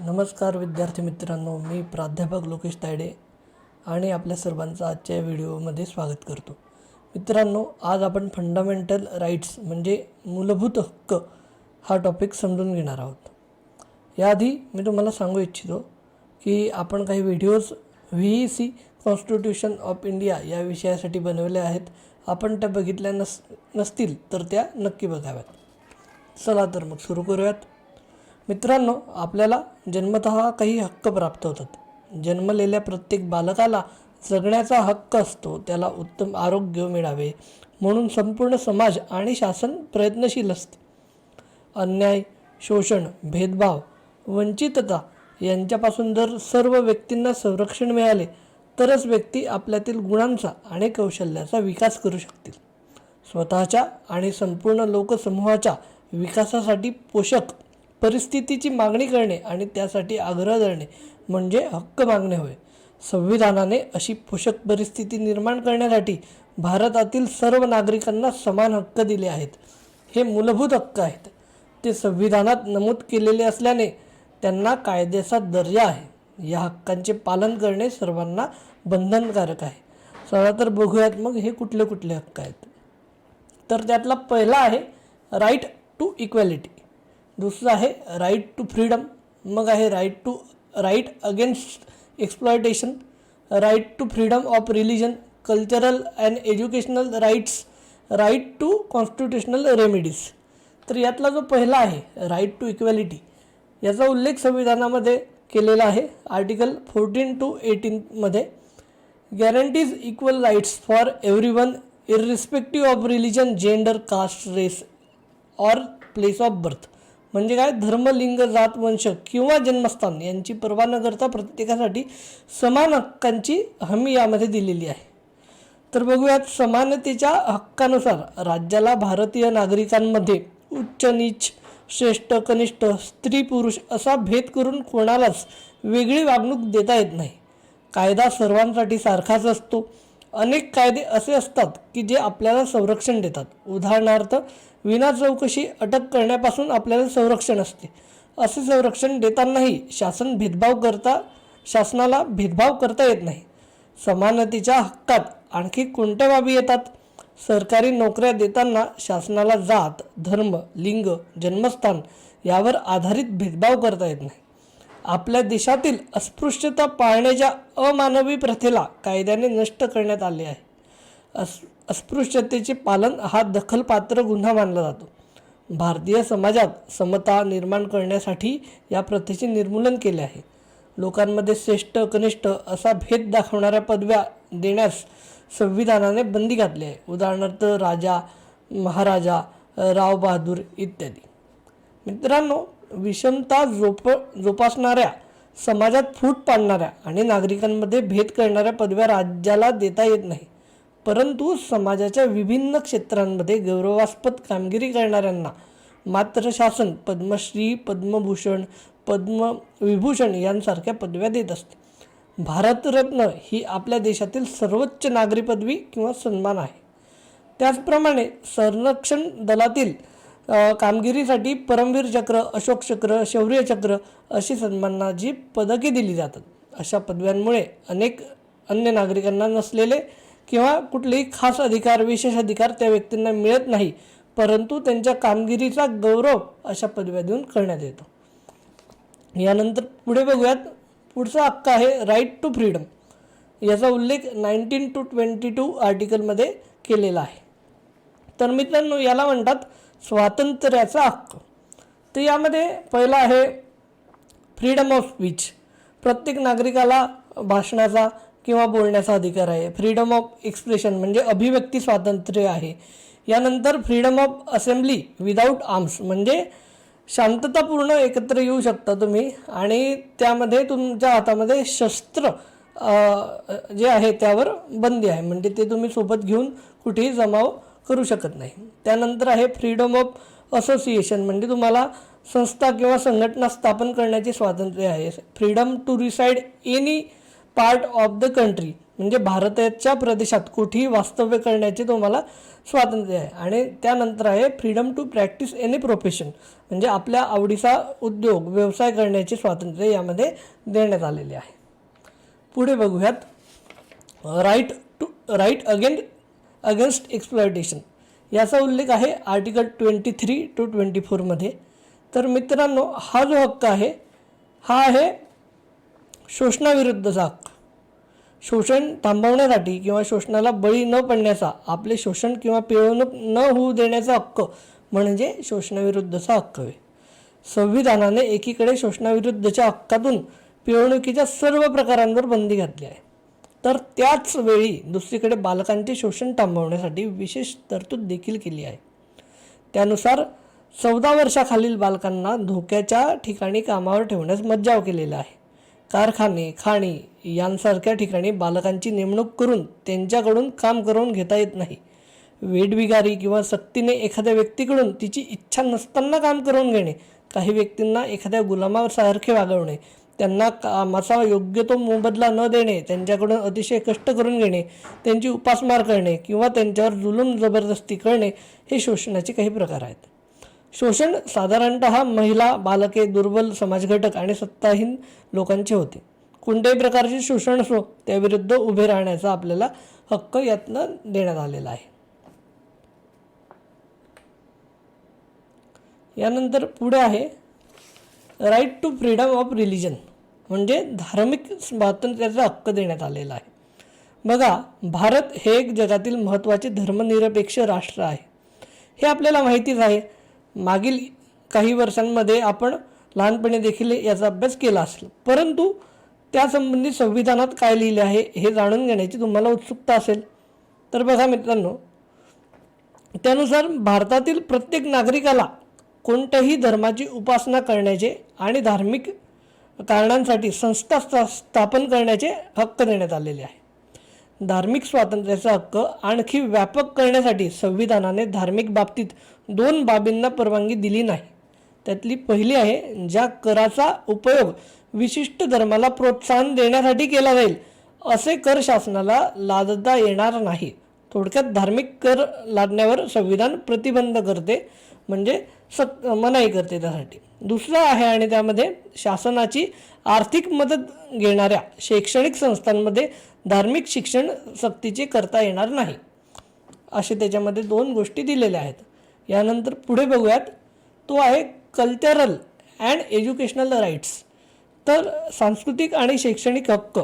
नमस्कार विद्यार्थी मित्रांनो, मी प्राध्यापक लोकेश तायडे आणि आपल्या सर्वांचं आजच्या व्हिडिओमध्ये स्वागत करतो. मित्रांनो, आज आपण फंडामेंटल राईट्स म्हणजे मूलभूत हक्क हा टॉपिक समजून घेणार आहोत. याआधी मी तुम्हाला सांगू इच्छितो की आपण काही videos VEC constitution of India या विषयासाठी बनवले आहेत. आपण त्या बघितल्या नसतील तर त्या नक्की बघाव्यात. चला तर मग सुरू करूयात. मित्रांनो, आपल्याला जन्मतः काही हक्क प्राप्त होतात. जन्मलेल्या प्रत्येक बालकाला जगण्याचा हक्क असतो. त्याला उत्तम आरोग्य मिळावे म्हणून संपूर्ण समाज आणि शासन प्रयत्नशील असते. अन्याय, शोषण, भेदभाव, वंचितता यांच्यापासून जर सर्व व्यक्तींना संरक्षण मिळाले तरच व्यक्ती आपल्यातील गुणांचा आणि कौशल्याचा विकास करू शकतील. स्वतःच्या आणि संपूर्ण लोकसमूहाच्या विकासासाठी पोषक परिस्थितीची मागणी करणे आणि त्यासाठी आग्रह धरणे म्हणजे हक्क मागणे होय. संविधानाने अशी पोषक परिस्थिती निर्माण करण्यासाठी भारतातील सर्व नागरिकांना समान हक्क दिले आहेत. हे मूलभूत हक्क आहेत. ते संविधानात नमूद केलेले असल्याने त्यांना कायद्याचा दर्जा आहे. या हक्कांचे पालन करणे सर्वांना बंधनकारक आहे. चला तर बघूयात मग हे कुठले कुठले हक्क आहेत. तर त्यातला पहिला आहे राईट टू इक्वॅलिटी. दुसरं आहे राईट टू फ्रीडम. मग आहे right against exploitation, right to freedom of religion, cultural and educational rights, right to constitutional remedies. तर यातला जो पहिला आहे राईट टू इक्वॅलिटी, याचा उल्लेख संविधानामध्ये केलेला आहे. आर्टिकल 14 to 18 मध्ये guarantees equal rights for everyone irrespective of religion, gender, caste, race or place of birth. म्हणजे काय, धर्म, लिंग, जात, वंश किंवा जन्मस्थान यांची पर्वा न करता प्रत्येकासाठी समान हक्कांची हमी यामध्ये दिलेली आहे. तर बघूयात, समानतेच्या हक्कानुसार राज्याला भारतीय नागरिकांमध्ये उच्च नीच, श्रेष्ठ कनिष्ठ, स्त्री पुरुष असा भेद करून कोणालाच वेगळी वागणूक देता येत नाही. कायदा सर्वांसाठी सारखाच असतो. अनेक कायदे असे असतात की जे आपल्याला संरक्षण देतात. उदाहरणार्थ, विना चौकशी अटक करण्यापासून आपल्याला संरक्षण असते. असे संरक्षण देतानाही शासनाला भेदभाव करता येत नाही. समानतेच्या हक्कात आणखी कोणत्या बाबी येतात? सरकारी नोकऱ्या देताना शासनाला जात, धर्म, लिंग, जन्मस्थान यावर आधारित भेदभाव करता येत नाही. आपल्या देशातील अस्पृश्यता पाळण्याच्या अमानवी प्रथेला कायद्याने नष्ट करण्यात आले आहे. अस्पृश्यतेचे पालन हा दखलपात्र गुन्हा मानला जातो. भारतीय समाजात समता निर्माण करण्यासाठी या प्रथेचे निर्मूलन केले आहे. लोकांमध्ये श्रेष्ठ कनिष्ठ असा भेद दाखवणाऱ्या पदव्या देण्यास संविधानाने बंदी घातली आहे. उदाहरणार्थ राजा, महाराजा, राव बहादूर इत्यादी. मित्रांनो, विषमता जोपासणाऱ्या, समाजात फूट पाडणाऱ्या आणि नागरिकांमध्ये भेद करणाऱ्या पदव्या राज्याला देता येत नाही. परंतु समाजाच्या विभिन्न क्षेत्रांमध्ये गौरवास्पद कामगिरी करणाऱ्यांना मात्र शासन पद्मश्री, पद्मभूषण, पद्मविभूषण यांसारख्या पदव्या देत असते. भारतरत्न ही आपल्या देशातील सर्वोच्च नागरी पदवी किंवा सन्मान आहे. त्याचप्रमाणे संरक्षण दलातील कामगिरीसाठी परमवीर चक्र, अशोक चक्र, शौर्य चक्र अशी सन्मानाची पदके दिली जातात. अशा पदव्यांमुळे अनेक अन्य नागरिकांना नसलेले किंवा कुठलेही खास अधिकार, विशेष अधिकार त्या व्यक्तींना मिळत नाही, परंतु त्यांच्या कामगिरीचा गौरव अशा पदव्या देऊन करण्यात येतो. यानंतर पुढे बघूयात, पुढचा हक्क आहे राईट टू फ्रीडम. याचा उल्लेख 19 to 22 आर्टिकलमध्ये केलेला आहे. तर मित्रांनो, याला म्हणतात स्वातंत्र्याचा हक्क. तर यामध्ये पहिला आहे फ्रीडम ऑफ स्पीच. प्रत्येक नागरिकाला भाषणाचा किंवा बोलण्याचा अधिकार आहे. फ्रीडम ऑफ एक्सप्रेशन म्हणजे अभिव्यक्ती स्वातंत्र्य आहे. यानंतर freedom of assembly without arms म्हणजे शांततापूर्ण एकत्र येऊ शकता तुम्ही आणि त्यामध्ये तुमच्या हातामध्ये शस्त्र जे आहे त्यावर बंदी आहे. म्हणजे ते तुम्ही सोबत घेऊन कुठेही जमाव करू शकत नाही. त्यानंतर आहे फ्रीडम ऑफ असोसिएशन म्हणजे तुम्हाला संस्था किंवा संघटना स्थापन करण्याचे स्वातंत्र्य आहे. Freedom to reside any part of the country म्हणजे भारताच्या प्रदेशात कुठेही वास्तव्य करण्याचे तुम्हाला स्वातंत्र्य आहे. आणि त्यानंतर आहे freedom to practise any profession, म्हणजे आपल्या आवडीचा उद्योग व्यवसाय करण्याचे स्वातंत्र्य यामध्ये देण्यात आलेले आहे. पुढे बघूयात राईट अगेन्स्ट एक्सप्लॉयटेशन, याचा उल्लेख आहे आर्टिकल 23 to 24 मध्ये. तर मित्रांनो, हा जो हक्क आहे हा आहे शोषणाविरुद्धचा हक्क. शोषण थांबवण्यासाठी किंवा शोषणाला बळी न पडण्याचा, आपले शोषण किंवा पिळवणूक न होऊ देण्याचा हक्क म्हणजे शोषणाविरुद्धचा हक्क आहे. संविधानाने एकीकडे शोषणाविरुद्धच्या हक्कातून पिळवणुकीच्या सर्व प्रकारांवर बंदी घातली आहे, तर त्याच वेळी दुसरीकडे बालकांचे शोषण थांबवण्यासाठी विशेष तरतूद देखील केली आहे. त्यानुसार 14 वर्षाखालील बालकांना धोक्याच्या ठिकाणी कामावर ठेवण्यास मज्जाव केलेला आहे. कारखाने, खाणी यांसारख्या ठिकाणी बालकांची नेमणूक करून त्यांच्याकडून काम करून घेता येत नाही. वेठबिगारी किंवा सक्तीने एखाद्या व्यक्तीकडून तिची इच्छा नसताना काम करून घेणे, काही व्यक्तींना एखाद्या गुलामासारखे वागवणे, त्यांना कामाचा योग्य तो मोबदला न देणे, त्यांच्याकडून अतिशय कष्ट करून घेणे, त्यांची उपासमार करणे किंवा त्यांच्यावर जुलूम जबरदस्ती करणे हे शोषणाचे काही प्रकार आहेत. शोषण साधारणतः महिला, बालके, दुर्बल समाजघटक आणि सत्ताहीन लोकांचे होते. कोणत्याही प्रकारचे शोषण असो त्याविरुद्ध उभे राहण्याचा आपल्याला हक्क यातनं देण्यात आलेला आहे. यानंतर पुढे आहे right to freedom of religion, म्हणजे धार्मिक स्वातंत्र्याचा हक्क देण्यात आलेला आहे. बघा, भारत हे एक जगातील महत्त्वाचे धर्मनिरपेक्ष राष्ट्र आहे, हे आपल्याला माहितीच आहे. मागील काही वर्षांमध्ये आपण लहानपणी देखील याचा अभ्यास केला असेल, परंतु त्यासंबंधी संविधानात काय लिहिले आहे हे जाणून घेण्याची तुम्हाला उत्सुकता असेल. तर बघा मित्रांनो, त्यानुसार भारतातील प्रत्येक नागरिकाला कोणत्याही धर्माची उपासना करण्याचे आणि धार्मिक कारणांसाठी संस्था स्थापन करण्याचे हक्क देण्यात आलेले आहे. धार्मिक स्वातंत्र्याचा हक्क आणखी व्यापक करण्यासाठी संविधानाने धार्मिक बाबतीत 2 बाबींना परवानगी दिली नाही. त्यातली पहिली आहे, ज्या कराचा उपयोग विशिष्ट धर्माला प्रोत्साहन देण्यासाठी केला जाईल असे कर शासनाला लादता येणार नाही. थोडक्यात धार्मिक कर लादण्यावर संविधान प्रतिबंध करते, म्हणजे मनाई करते त्यासाठी. दुसरं आहे, आणि त्यामध्ये शासनाची आर्थिक मदत घेणाऱ्या शैक्षणिक संस्थांमध्ये धार्मिक शिक्षण सक्तीचे करता येणार नाही. असे त्याच्यामध्ये 2 गोष्टी दिलेल्या आहेत. यानंतर पुढे बघूयात, तो आहे कल्चरल अँड एज्युकेशनल राईट्स. तर सांस्कृतिक आणि शैक्षणिक हक्क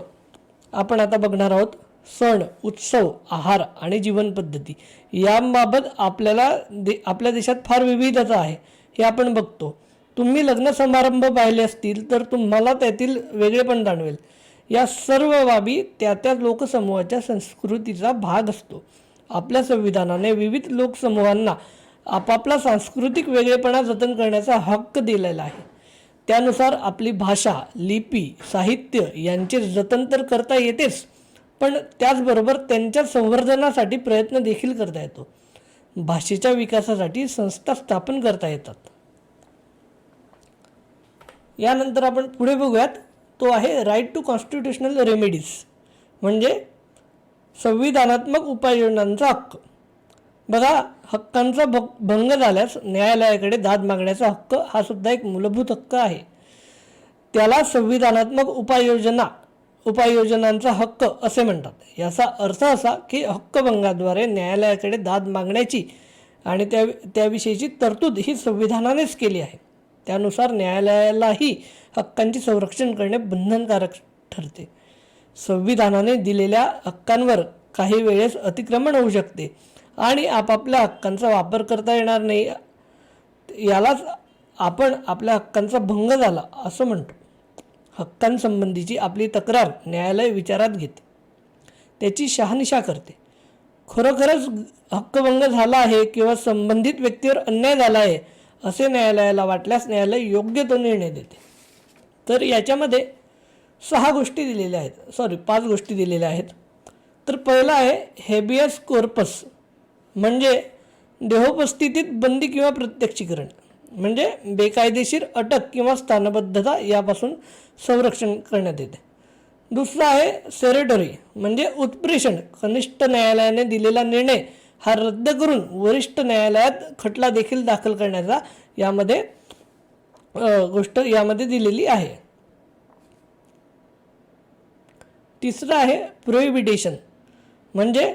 आपण आता बघणार आहोत. सण, उत्सव, आहार आणि जीवनपद्धती याबाबत आपल्या देशात फार विविधता आहे, हे आपण बघतो. तुम्ही लग्न समारंभ पाहिले असतील तर तुम्हाला त्यातील वेगळेपण जाणवेल. या सर्व बाबी त्या लोकसमूहाच्या संस्कृतीचा भाग असतो. आपल्या संविधानाने विविध लोकसमूहांना आपापला सांस्कृतिक वेगळेपणा जतन करण्याचा हक्क दिलेला आहे. त्यानुसार आपली भाषा, लिपी, साहित्य यांचे जतन तर करता येतेच, पण त्याचबरोबर त्यांच्या संवर्धनासाठी प्रयत्न देखील करता येतो. भाषेच्या विकासासाठी संस्था स्थापन करता येतात. यानंतर आपण पुढे बघूयात, तो आहे राईट टू कॉन्स्टिट्युशनल रेमेडीज, म्हणजे संविधानात्मक उपाययोजनांचा हक्क. बघा, हक्कांचा भंग झाल्यास न्यायालयाकडे दाद मागण्याचा हक्क हा सुद्धा एक मूलभूत हक्क आहे. त्याला संविधानात्मक उपाययोजनांचा हक्क असे म्हणतात. याचा अर्थ असा की हक्कभंगाद्वारे न्यायालयाकडे दाद मागण्याची आणि त्याविषयीची तरतूद ही संविधानानेच केली आहे. त्यानुसार न्यायालयालाही हक्कांचे संरक्षण करणे बंधनकारक ठरते. संविधानाने दिलेल्या हक्कांवर काही वेळेस अतिक्रमण होऊ शकते आणि आपापल्या हक्कांचा वापर करता येणार नाही. यालाच आपण आपल्या हक्कांचा भंग झाला असं म्हणतो. हक्कांसंबंधीची आपली तक्रार न्यायालय विचारात घेते, त्याची शहानिशा करते. खरोखरच हक्कभंग झाला आहे किंवा संबंधित व्यक्तीवर अन्याय झाला आहे असे न्यायालयाला वाटल्यास न्यायालय योग्य तो निर्णय देते. तर याच्यामध्ये 5 गोष्टी दिलेल्या आहेत. तर पहिला आहे हेबियस कॉर्पस, म्हणजे देहोपस्थितीत बंदी किंवा प्रत्यक्षीकरण, म्हणजे बेकायदेशीर अटक किंवा स्थानबद्धता यापासून संरक्षण करण्यात येते. दुसरा आहे सेरेटरी म्हणजे उत्प्रेषण. कनिष्ठ न्यायालयाने दिलेला निर्णय हा रद्द करून वरिष्ठ न्यायालयात खटला देखील दाखल करण्याचा यामध्ये गोष्ट यामध्ये दिलेली आहे. तिसरं आहे प्रोहिबिटेशन म्हणजे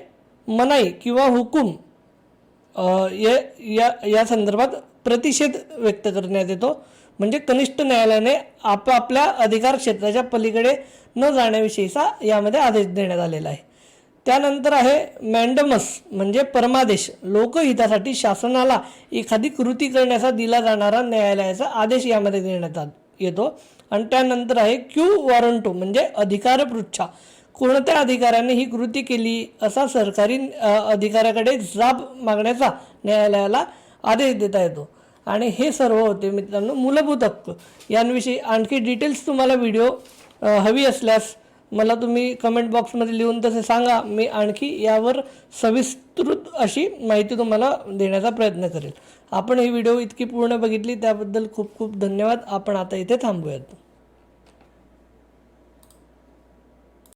मनाई किंवा हुकूम. या संदर्भात प्रतिषेध व्यक्त करण्यात येतो. म्हणजे कनिष्ठ न्यायालयाने आपापल्या अधिकार क्षेत्राच्या पलीकडे न जाण्याविषयीचा यामध्ये आदेश देण्यात आलेला आहे. त्यानंतर आहे मॅन्डमस म्हणजे परमादेश. लोकहितासाठी शासनाला एखादी कृती करण्याचा दिला जाणारा न्यायालयाचा आदेश यामध्ये देण्यात येतो. आणि त्यानंतर आहे क्यू वॉरंटो म्हणजे अधिकारपृच्छा. कोणत्या अधिकाऱ्याने ही कृती केली असा सरकारी अधिकाऱ्याकडे जाब मागण्याचा न्यायालयाला आदेश देता येतो. आणि हे सर्व होते मित्रांनो मूलभूत हक्क. यांविषयी आणखी डिटेल्स तुम्हाला व्हिडिओ हवी असल्यास मला तुम्ही कमेंट बॉक्समध्ये लिहून तसे सांगा. मी आणखी यावर सविस्तृत अशी माहिती तुम्हाला देण्याचा प्रयत्न करेल. आपण ही व्हिडिओ इतकी पूर्ण बघितली त्याबद्दल खूप खूप धन्यवाद. आपण आता इथे थांबूयात.